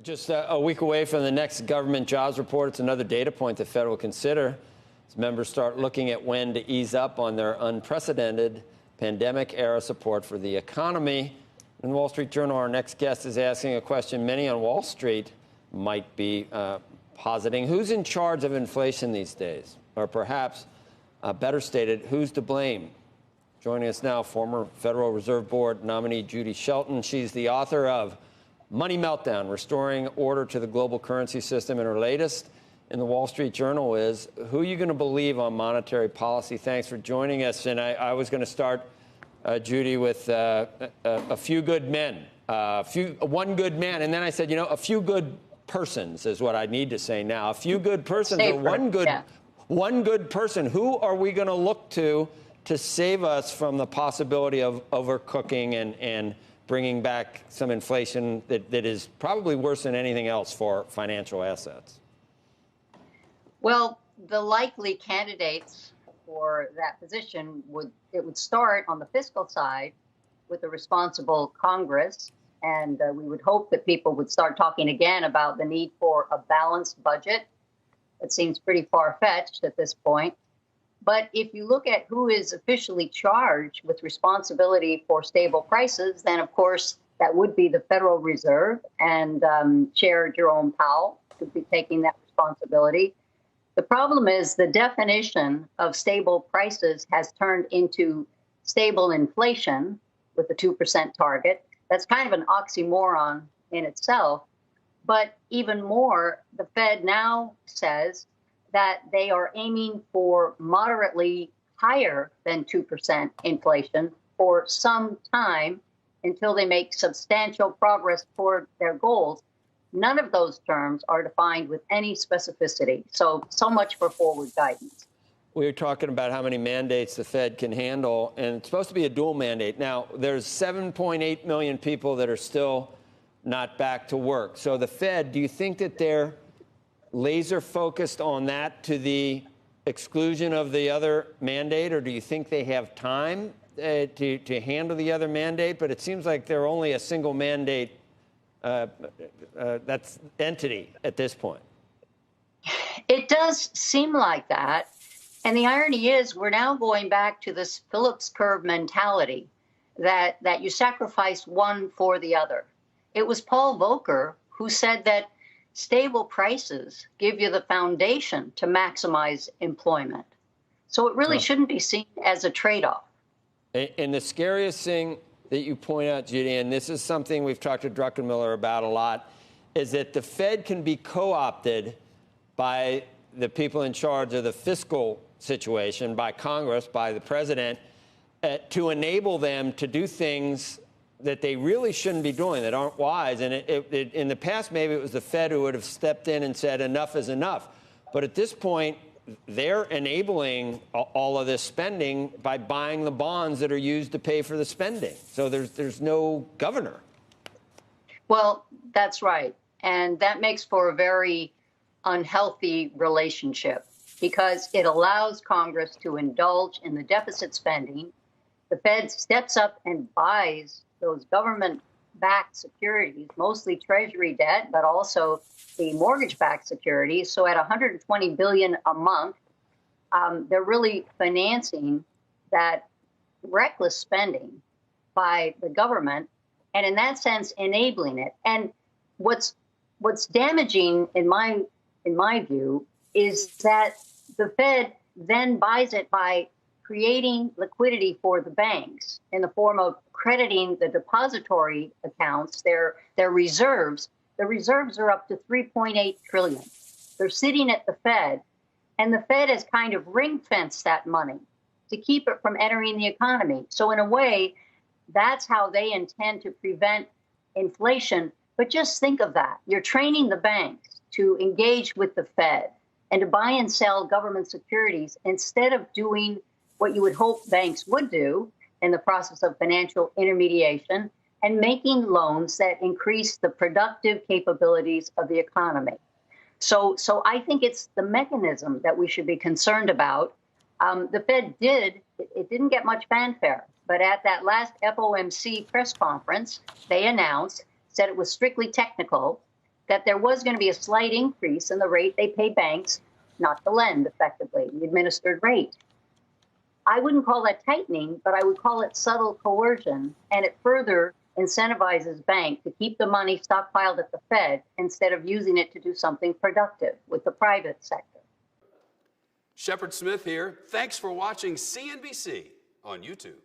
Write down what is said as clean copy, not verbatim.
Just a week away from the next government jobs report, it's another data point the Fed will consider as members start looking at when to ease up on their unprecedented pandemic-era support for the economy. In the Wall Street Journal, our next guest is asking a question many on Wall Street might be positing. Who's in charge of inflation these days? Or perhaps, better stated, who's to blame? Joining us now, former Federal Reserve Board nominee Judy Shelton. She's the author of Money Meltdown, Restoring Order to the Global Currency System. And her latest in the Wall Street Journal is, who are you going to believe on monetary policy? Thanks for joining us. And I was going to start, Judy, with a few good men, one good man. And then I said, a few good persons is what I need to say now. A few good persons or one good person. Who are we going to look to save us from the possibility of overcooking and bringing back some inflation that is probably worse than anything else for financial assets? Well, the likely candidates for that position would start on the fiscal side with a responsible Congress. And we would hope that people would start talking again about the need for a balanced budget. It seems pretty far-fetched at this point. But if you look at who is officially charged with responsibility for stable prices, then, of course, that would be the Federal Reserve, and Chair Jerome Powell would be taking that responsibility. The problem is the definition of stable prices has turned into stable inflation with a 2% target. That's kind of an oxymoron in itself. But even more, the Fed now says that they are aiming for moderately higher than 2% inflation for some time until they make substantial progress toward their goals. None of those terms are defined with any specificity. So much for forward guidance. We were talking about how many mandates the Fed can handle, and it's supposed to be a dual mandate. Now, there's 7.8 million people that are still not back to work. So the Fed, do you think that they're laser focused on that to the exclusion of the other mandate, or do you think they have time to handle the other mandate? But it seems like they're only a single mandate that's entity at this point. It does seem like that. And the irony is we're now going back to this Phillips curve mentality that you sacrifice one for the other. It was Paul Volcker who said that stable prices give you the foundation to maximize employment. So it really shouldn't be seen as a trade-off. And the scariest thing that you point out, Judy, and this is something we've talked to Druckenmiller about a lot, is that the Fed can be co-opted by the people in charge of the fiscal situation, by Congress, by the president, to enable them to do things that they really shouldn't be doing, that aren't wise. And in the past, maybe it was the Fed who would have stepped in and said enough is enough. But at this point, they're enabling all of this spending by buying the bonds that are used to pay for the spending. So there's no governor. Well, that's right. And that makes for a very unhealthy relationship because it allows Congress to indulge in the deficit spending. The Fed steps up and buys those government-backed securities, mostly Treasury debt, but also the mortgage-backed securities. So at $120 billion a month, they're really financing that reckless spending by the government, and in that sense, enabling it. And what's damaging, in my view, is that the Fed then buys it by creating liquidity for the banks in the form of crediting the depository accounts, their reserves. The reserves are up to $3.8 trillion. They're sitting at the Fed, and the Fed has kind of ring-fenced that money to keep it from entering the economy. So in a way, that's how they intend to prevent inflation. But just think of that. You're training the banks to engage with the Fed and to buy and sell government securities instead of doing what you would hope banks would do in the process of financial intermediation and making loans that increase the productive capabilities of the economy. So I think it's the mechanism that we should be concerned about. The Fed didn't get much fanfare, but at that last FOMC press conference, they announced, said it was strictly technical, that there was going to be a slight increase in the rate they pay banks not to lend effectively, the administered rate. I wouldn't call that tightening, but I would call it subtle coercion, and it further incentivizes banks to keep the money stockpiled at the Fed instead of using it to do something productive with the private sector. Shepard Smith here. Thanks for watching CNBC on YouTube.